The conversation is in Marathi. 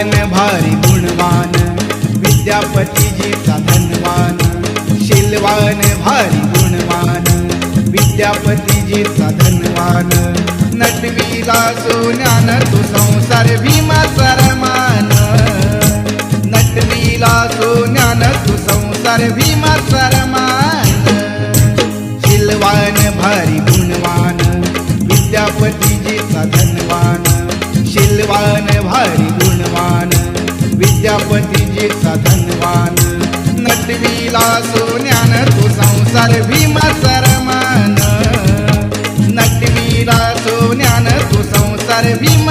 शीलवान भारी गुणवान विद्यापतीजीचा धनवान शीलवान भारी गुणवान विद्यापतीजीचा धनवान नटविला सोन्यान तू संसार भीमाचा रमान नटविला सोन्यान तू संसार भीमाचा रमान शीलवान भारी गुणवान विद्यापतीजीचा धनवान शीलवान भारी गुणवान विद्यापतीजीचा धनवान नटविला सोन्यान तू संसार भीमाचा रमान नटविला सोन्यान तू संसार भीमा